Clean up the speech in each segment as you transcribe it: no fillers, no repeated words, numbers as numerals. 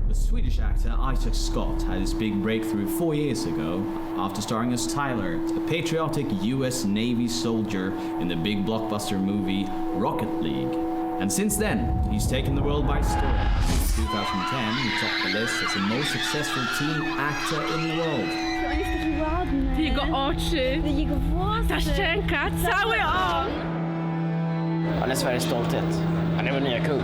The Swedish actor Isaac Scott had his big breakthrough 4 years ago after starring as Tyler, a patriotic US Navy soldier in the big blockbuster movie Rocket League. And since then, he's taken the world by storm. In 2010, he topped the list as the most successful teen actor in the world. Jego oczy, ta szczęka, cały on! Han är Sveriges stolthet. Han är vår nya kung.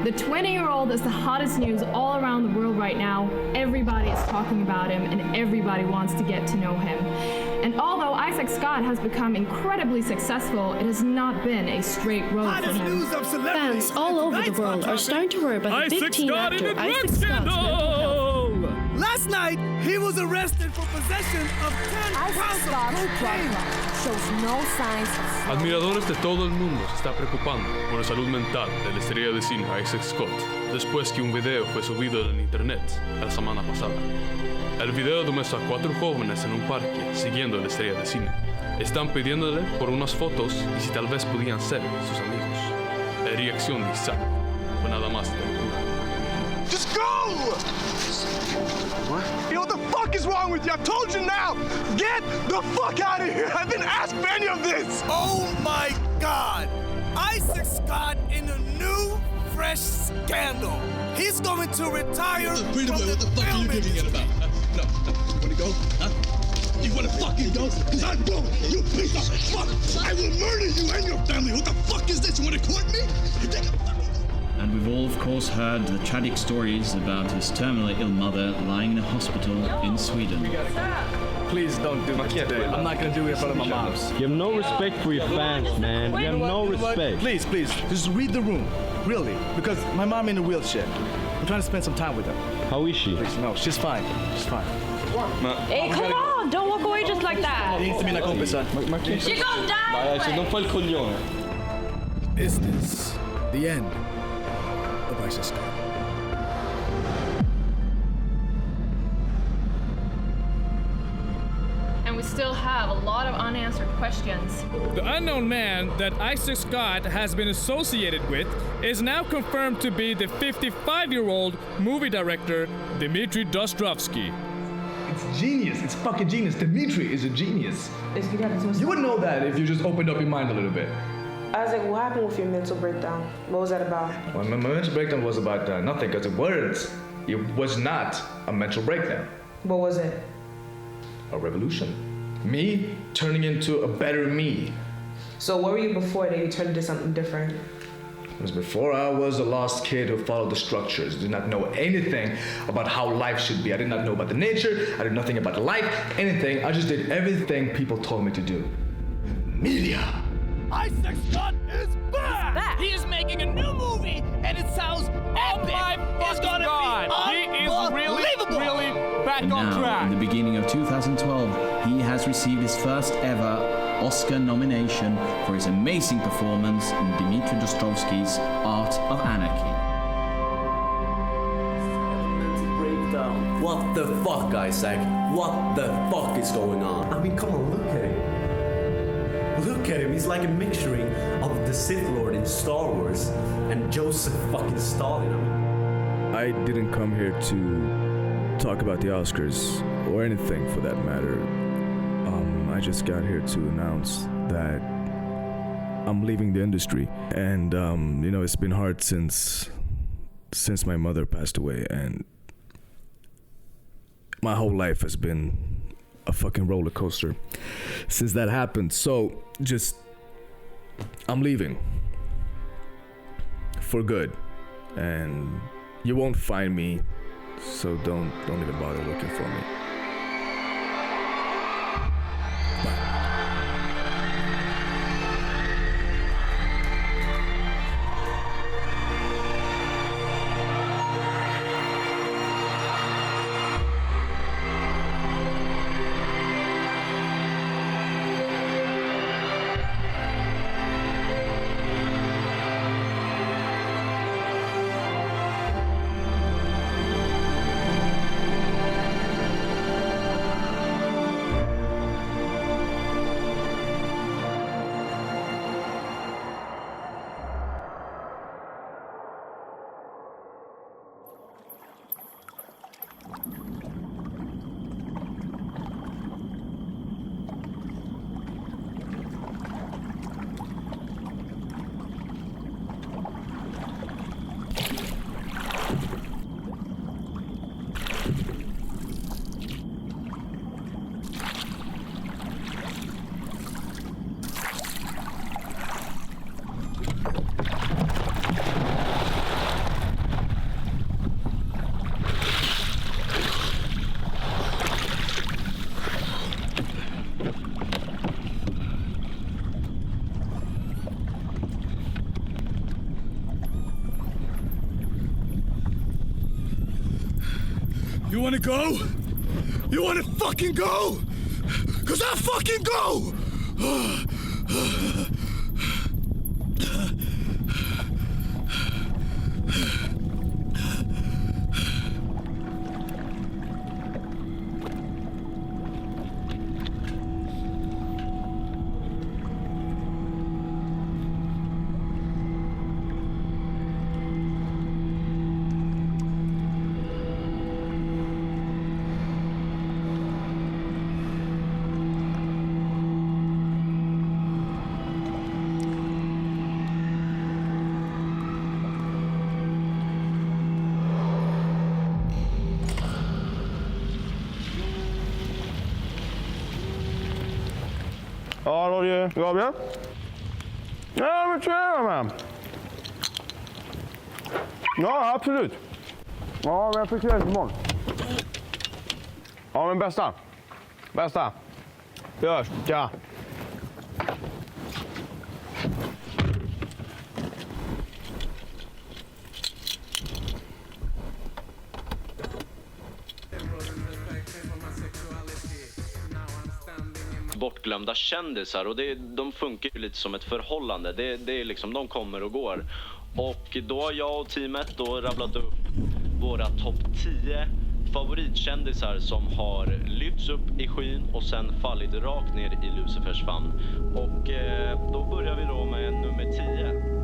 The 20-year-old is the hottest news all around the world right now. Everybody is talking about him and everybody wants to get to know him. And although Isaac Scott has become incredibly successful, it has not been a straight road for him. Fans all over the world are starting to worry about the big teen actor Isaac Scott's mental health. Last night, he was arrested for possession of 10 pounds of cocaine. Shows no signs of... Admiradores de todo el mundo se está preocupando por la salud mental de la estrella de cine Isaac Scott después que un video fue subido en internet la semana pasada. El video demuestra a 4 jóvenes en un parque siguiendo a la estrella de cine. Están pidiéndole por unas fotos y si tal vez podían ser sus amigos. La reacción de Isaac fue nada más de locura. Just go! What? Yo, what the fuck is wrong with you? I told you now! Get the fuck out of here! I didn't ask for any of this! Oh my God! Isaac Scott in a new, fresh scandal. He's going to retire from what the fuck are you giving it about? No, you wanna go? Huh? You wanna fucking go? Cause I don't, you piece of fuck! I will murder you and your family! What the fuck is this? You wanna court me? You think And we've all, of course, heard the tragic stories about his terminally ill mother lying in a hospital in Sweden. Please don't do this today. I'm not gonna do it in front of my moms. You have no respect for your fans, man. You have no respect. Please, just read the room. Really. Because my mom in a wheelchair. I'm trying to spend some time with her. How is she? Please, no, she's fine. She's fine. Hey, come on! Don't walk away just like that! Det är inte mina kompisar. You're gonna die! Nej, de får el coglione. Is this the end of Isaac Scott? And we still have a lot of unanswered questions. The unknown man that Isaac Scott has been associated with is now confirmed to be the 55-year-old movie director Dmitry Dostrovsky. It's genius. It's fucking genius. Dmitry is a genius. You would know that if you just opened up your mind a little bit. Isaac, what happened with your mental breakdown? What was that about? Well, my mental breakdown was about nothing, because it was not a mental breakdown. What was it? A revolution. Me turning into a better me. So what were you before that you turned into something different? Because before I was a lost kid who followed the structures, did not know anything about how life should be. I did not know about the nature, I did nothing about life, anything. I just did everything people told me to do. Media. Isaac Scott is back! He is making a new movie, and it sounds epic! It's gonna be unbelievable! back and on now, track. in the beginning of 2012, he has received his first ever Oscar nomination for his amazing performance in Dmitry Dostrovsky's Art of Anarchy. Breakdown. What the fuck, Isaac? What the fuck is going on? I mean, come on, look at him. Look at him, he's like a mixturing of the Sith Lord in Star Wars and Joseph fucking Stalin. I didn't come here to talk about the Oscars or anything for that matter. I just got here to announce that I'm leaving the industry, and it's been hard since my mother passed away, and my whole life has been a fucking roller coaster since that happened. So I'm leaving for good, and you won't find me, so don't even bother looking for me. You wanna go? You wanna fucking go? 'Cause I fucking go! Hallå du, Gabriel? Ja men tjena man. Ja absolut. Ja men jag fick det imorgon. Ja men bästa. Bästa. Vi hörs. Tja. Bortglömda kändisar och de funkar ju lite som ett förhållande. Det är liksom, de kommer och går. Och då har jag och teamet då rabblat upp våra topp 10 favoritkändisar som har lyfts upp i skyn och sen fallit rakt ner i Lucifers famn. Och då börjar vi då med nummer 10.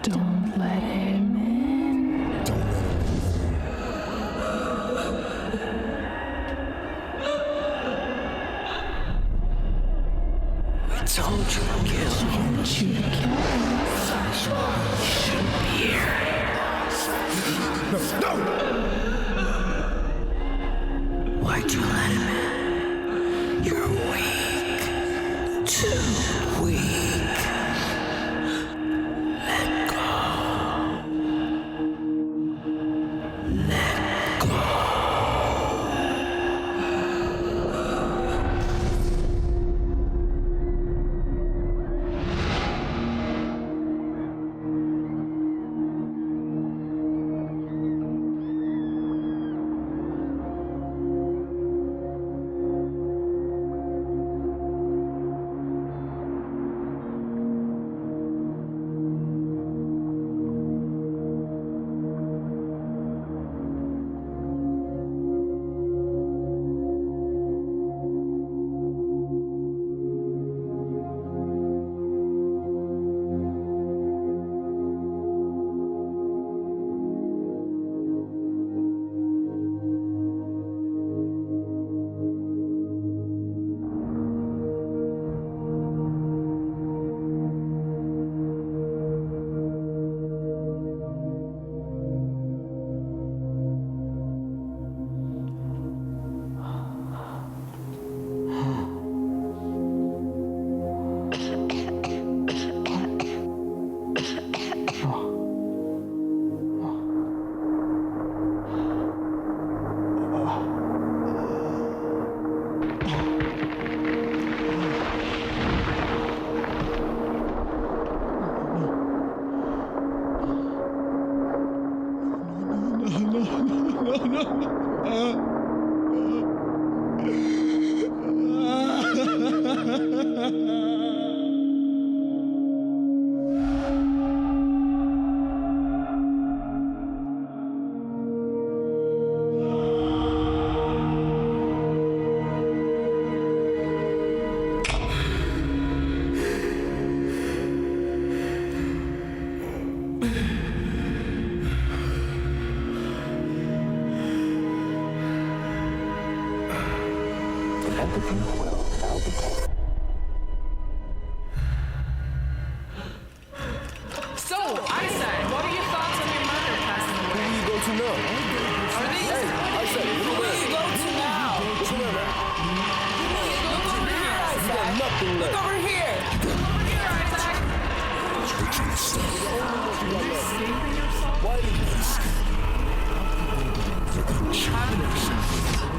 Don't let him in. I told you to kill him. You shouldn't be here. No! Why'd you let him in? You're weak. Too weak. fucking leg. Look over here! Over here, Isaac! Churching stuff. Why do you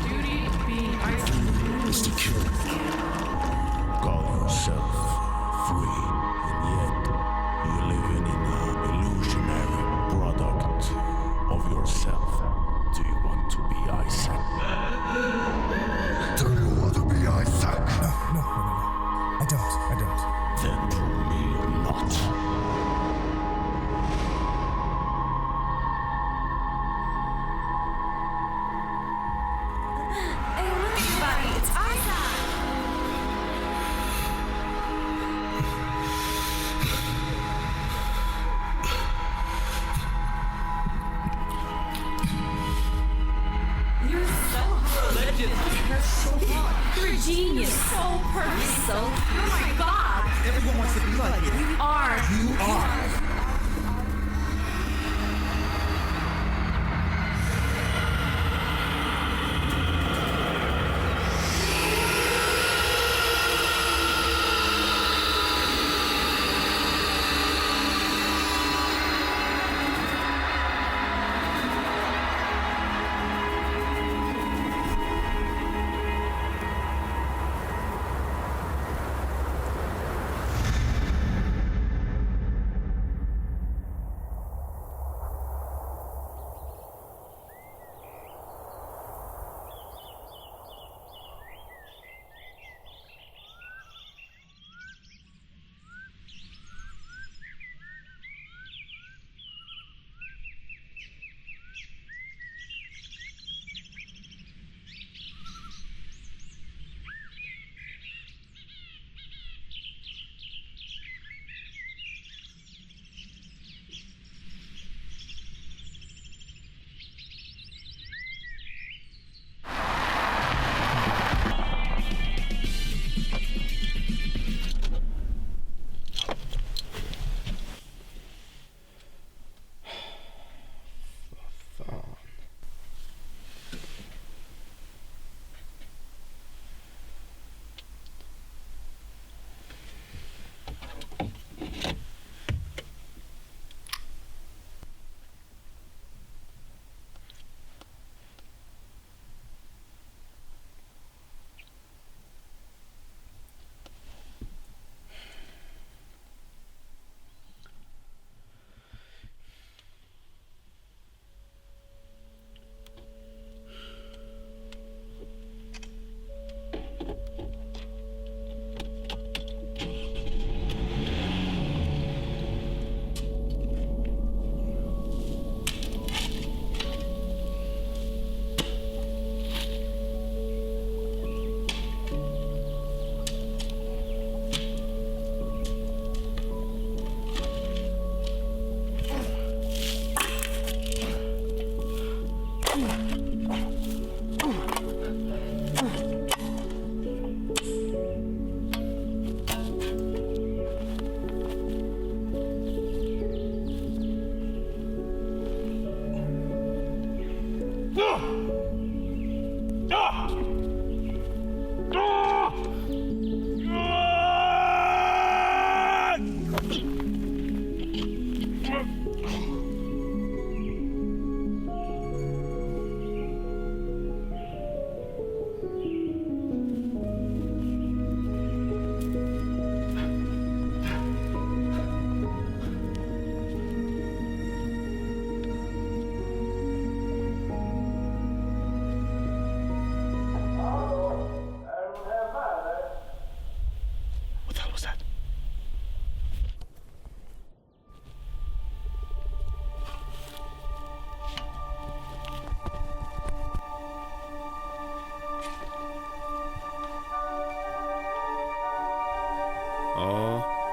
Duty being Isaac is to kill. Call yourself free, and yet you're living in an illusionary product of yourself. Do you want to be Isaac? Do you want to be Isaac? No. I don't. Then prove me you're not. It's Isaac! You're so legend. You're so hard. You're a genius. So perfect. So, oh my god. Everyone wants to be like you. You are. You are.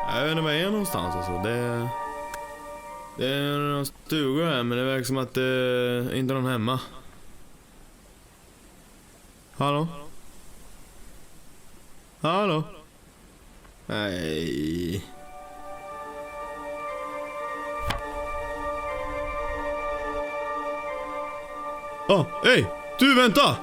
Jag vet inte var jag är någonstans alltså. Det är någon stuga här, men det verkar som att det inte är någon hemma. Hallå? Hallå? Nej. Hej! Du, vänta!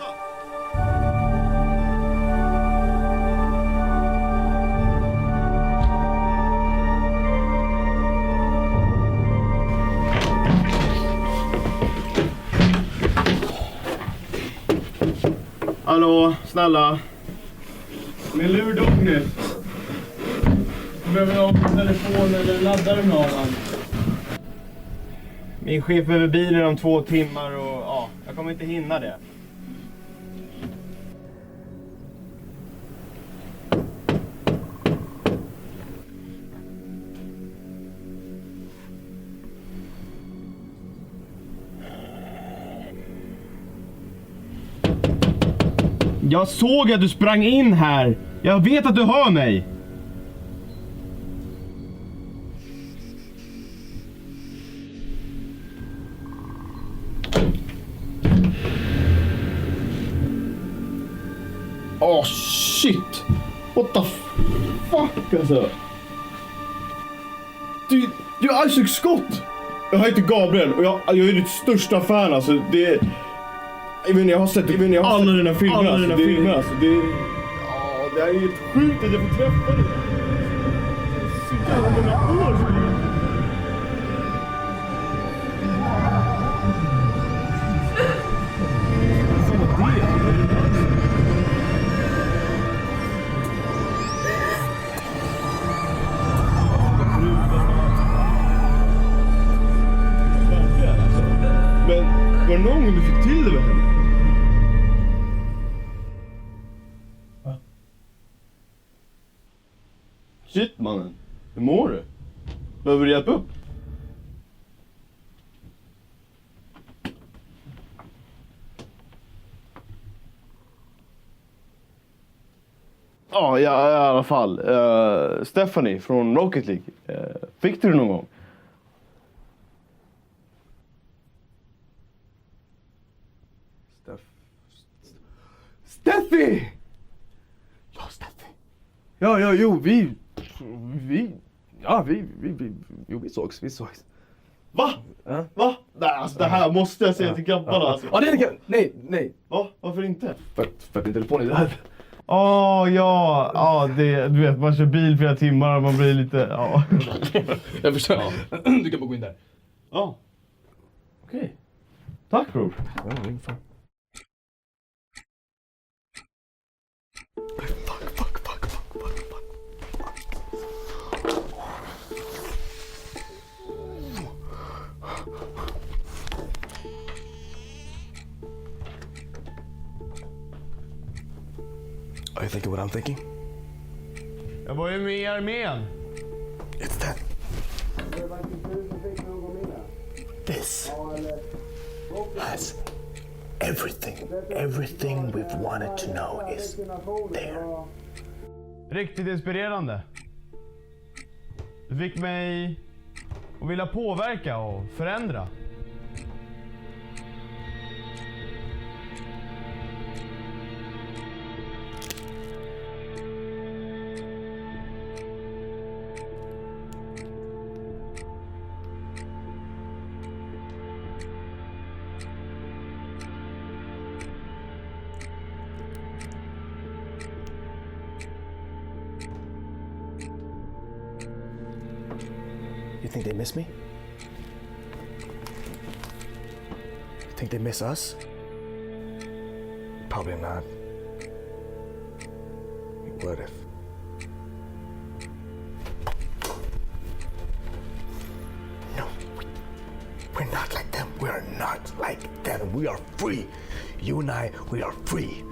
Hallå, snälla. Min lur dog nu. Behöver någon telefon eller laddare med honom. Min chef är med bilen om 2 timmar och ja, jag kommer inte hinna det. Jag såg att du sprang in här. Jag vet att du hör mig. Oh shit. What the fuck alltså. Du är Isaac Scott. Jag heter Gabriel och jag är ditt största fan alltså. Jag har sett alla dina filmer alltså. Det är helt sjukt att jag får träffa dig. Så jävla många år sedan. Men var det någon gång du fick till det med henne? Shit mannen, hur mår du? Behöver du hjälp upp? Ja, i alla fall. Stephanie från Rocket League. Fick du det någon gång? Steffi! Ja, Steffi. Vi sågs. Va? Va? Nej, alltså det här måste jag säga till grabbarna alltså. Ja, det kan... Nej. Va? Varför inte? För att din telefon är där. Det, du vet, man kör bil flera timmar och man blir lite, Jag förstår. Ja. Du kan bara gå in där. Ja. Okej. Tack bror. Ja, ring fan. Fuck. Are you thinking what I'm thinking? Jag var ju med i armén. It's that. This has everything we've wanted to know is there. Riktigt inspirerande. Du fick mig att vilja påverka och förändra. You think they miss me? You think they miss us? Probably not. What if? No, we're not like them. We are not like them. We are free. You and I, we are free.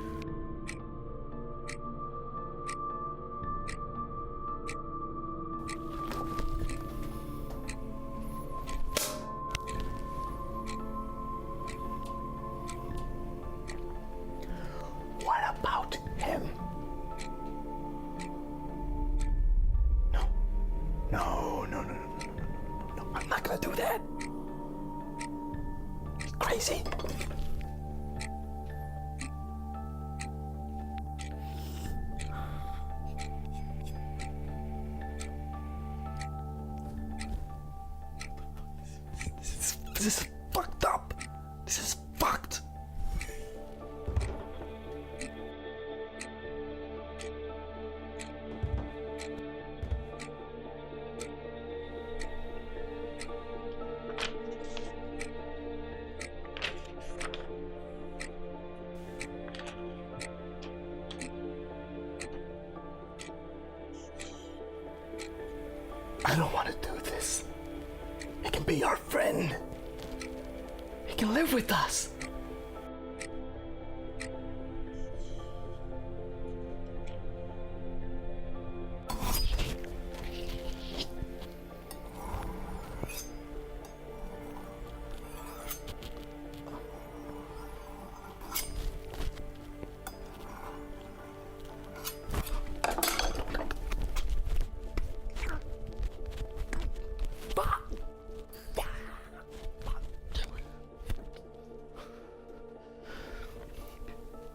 This is fucked up. This is fucked. I don't want to do this. He can be our friend. He can live with us.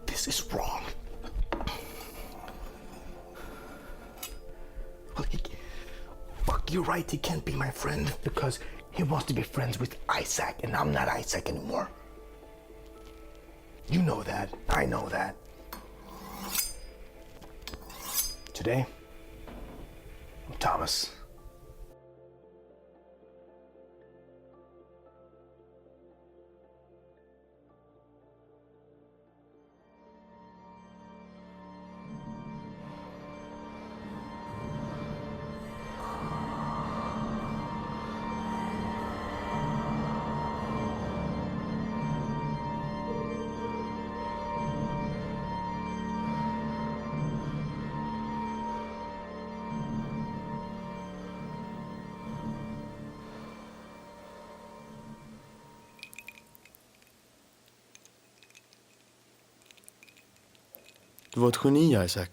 This is wrong. Well, fuck, you're right, he can't be my friend because he wants to be friends with Isaac and I'm not Isaac anymore. You know that, I know that. Today, I'm Thomas. Du var ett geni, Isaac.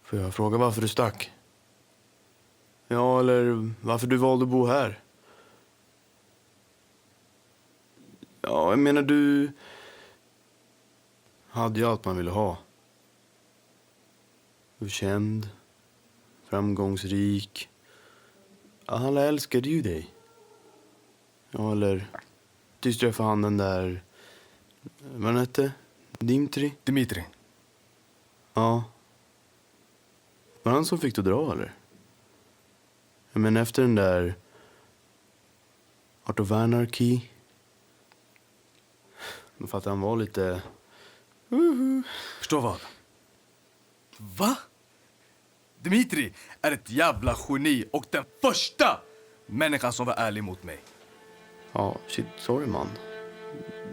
Får jag fråga varför du stack? Ja, eller varför du valde att bo här? Ja, jag menar du hade ju allt man ville ha. Du var känd, framgångsrik. Alla älskade ju dig. Ja, eller tills du träffade han den där, vad han hette? Dimitri. Ja. Var han som fick du dra, eller? Men efter den där Art of Anarchy. Men för att han var lite... Förstår vad? Va? Dimitri är ett jävla geni och den första människan som var ärlig mot mig. Ja, shit, sorry man.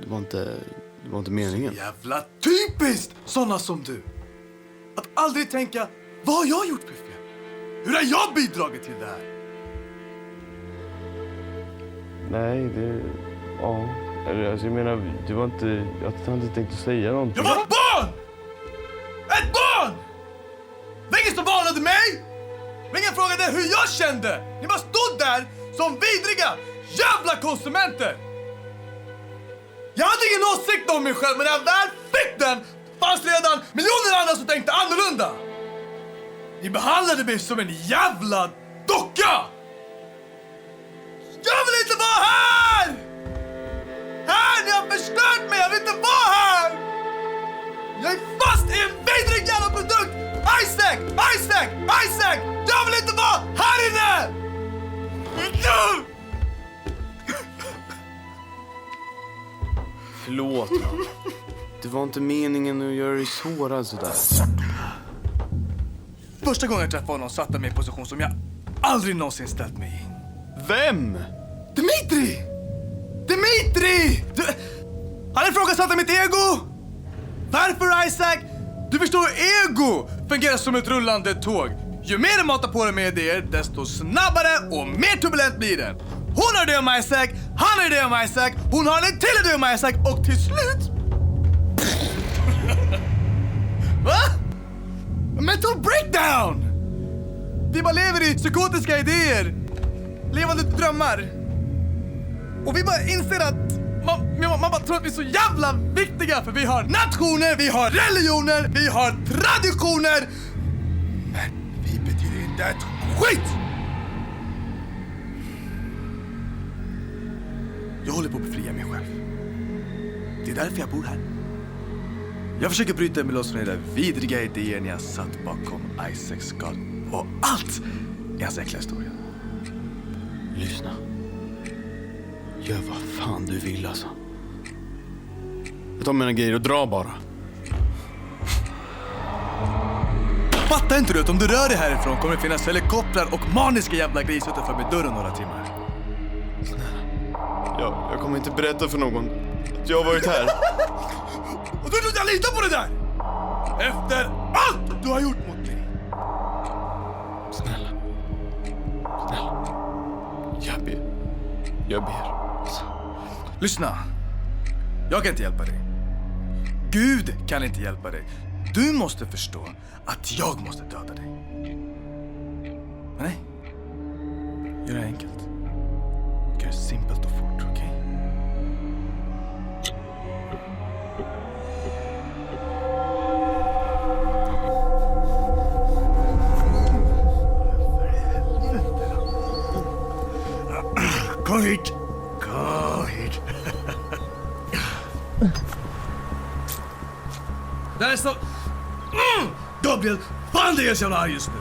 Det var inte meningen. Så jävla typiskt såna som du. Att aldrig tänka, vad har jag gjort för fel? Hur har jag bidragit till det här? Nej, det... Ja. Eller, alltså, jag menar, det var inte... Jag hade inte tänkt att säga någonting. Jag var ett barn! Ett barn! Det var ingen som varnade mig! Ingen frågade hur jag kände! Ni bara stod där som vidriga jävla konsumenter! Jag hade ingen åsikt om mig själv, men när jag väl fick den fanns redan miljoner andra som tänkte annorlunda. Ni behandlade mig som en jävla docka! Jag vill inte vara här! Ni har förstört mig, jag vill inte vara här! Jag är fast i en vidrig jävla produkt! Isaac! Jag vill inte vara här inne! Förlåt, man. Det var inte meningen att göra dig sårad sådär. Första gången jag träffade honom satte mig i en position som jag aldrig någonsin ställt mig i. Vem? Dimitri! Han ifrågasatte mitt ego! Varför, Isaac? Du förstår, ego fungerar som ett rullande tåg. Ju mer du matar på dig med idéer, desto snabbare och mer turbulent blir den. Hon har det om Isaac, han har det om Isaac, hon har en till idé om Isaac och till slut... Va? Mental breakdown! Vi bara lever i psykotiska idéer, levande drömmar. Och vi bara inser att man bara tror att vi är så jävla viktiga, för vi har nationer, vi har religioner, vi har traditioner. Men vi betyder inte ett skit! Jag håller på att befria mig själv. Det är därför jag bor här. Jag försöker bryta mig loss från de där vidriga idéer när jag satt bakom Isaac Scott och allt i hans äckliga historia. Lyssna. Gör vad fan du vill, alltså. Jag tar mina grejer och drar bara. Fattar inte du att om du rör dig härifrån kommer det finnas helikoptrar och maniska jävla gris utanför med dörren några timmar? Jag kommer inte berätta för någon att jag har varit här. Och du tror att jag litar på det där? Efter allt du har gjort mot mig. Snälla. Jag ber. Lyssna. Jag kan inte hjälpa dig. Gud kan inte hjälpa dig. Du måste förstå att jag måste döda dig. Men nej. Gör det enkelt. Gör det simpelt och fort, okej? Kom hit! Kom hit! Där är så... Gabriel, fan det är så jävla arg just nu.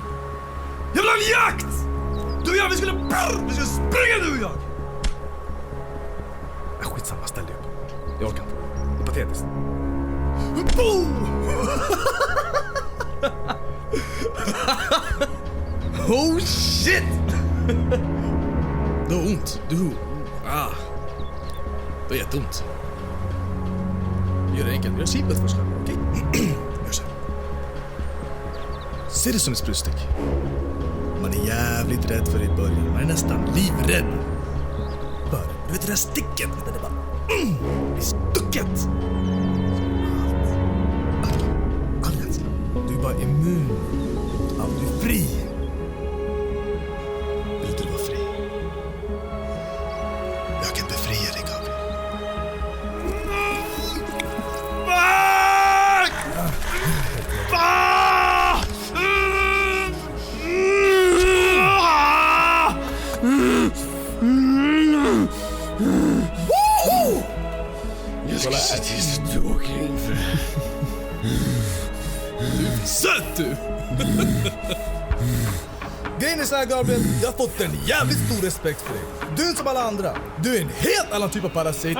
Jag vill ha en jakt! Du och jag, vi skulle springa du och jag! Skitsamma, ställ dig upp. Jag orkar inte. Det är patetiskt. Oh shit! Det har ont. Det är jätteont. Gör det enkelt. Gör det simpelt först, okej? Gör så här. Se det som ett sprutstick. Man är jävligt rädd för det i början. Man är nästan livrädd. Bara, du vet det där sticket. Det är bara... det är stucket. All rädsla. Du är bara immun. Du är fri. Vill du vara fri? Jag kan befria dig, Gabriel. Jag ska se till så att du åker in för det. Du är söt du! Grejen är så här, Gabriel, jag har fått en jävligt stor respekt för dig. Du är inte som alla andra. Du är en helt annan typ av parasit.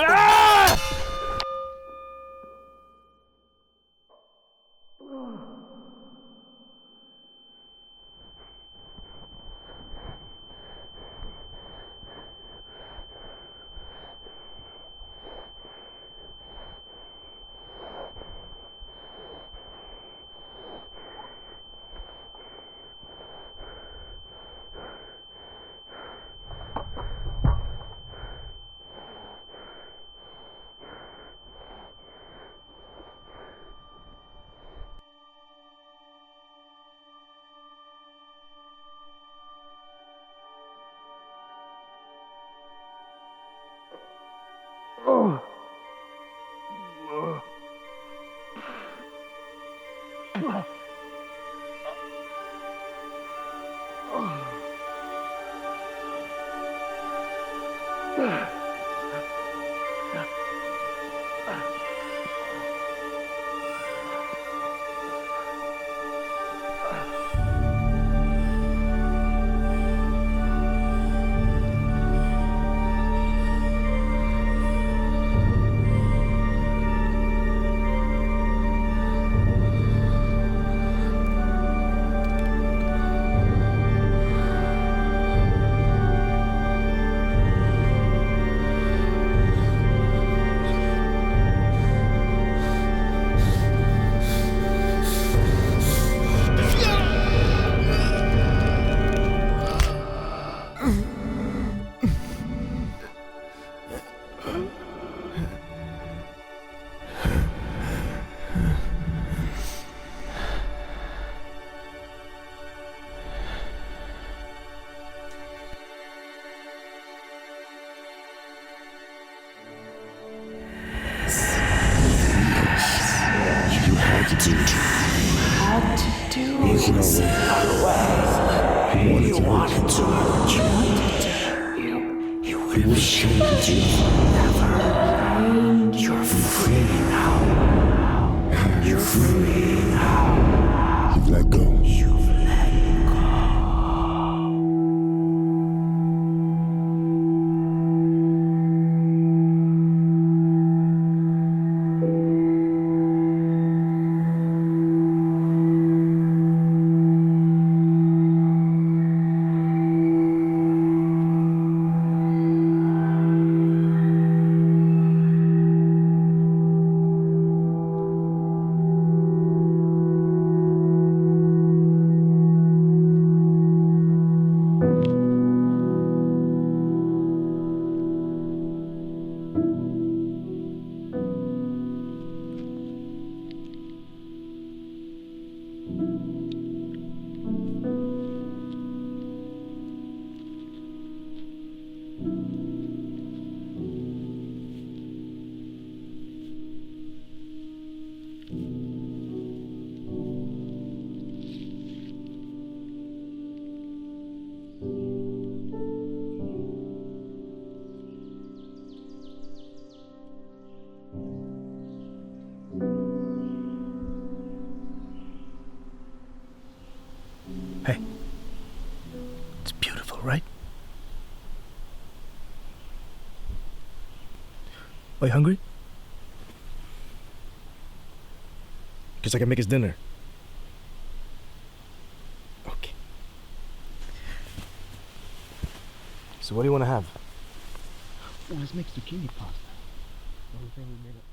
Hey, it's beautiful, right? Are you hungry? Because I can make us dinner. Okay. So what do you want to have? Oh, let's make zucchini pasta. The whole thing we made up.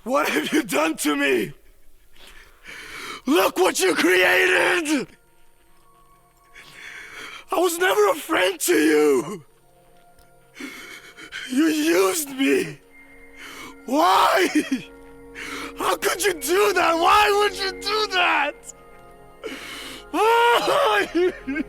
What have you done to me? Look what you created! I was never a friend to you! You used me! Why? How could you do that? Why would you do that? Why?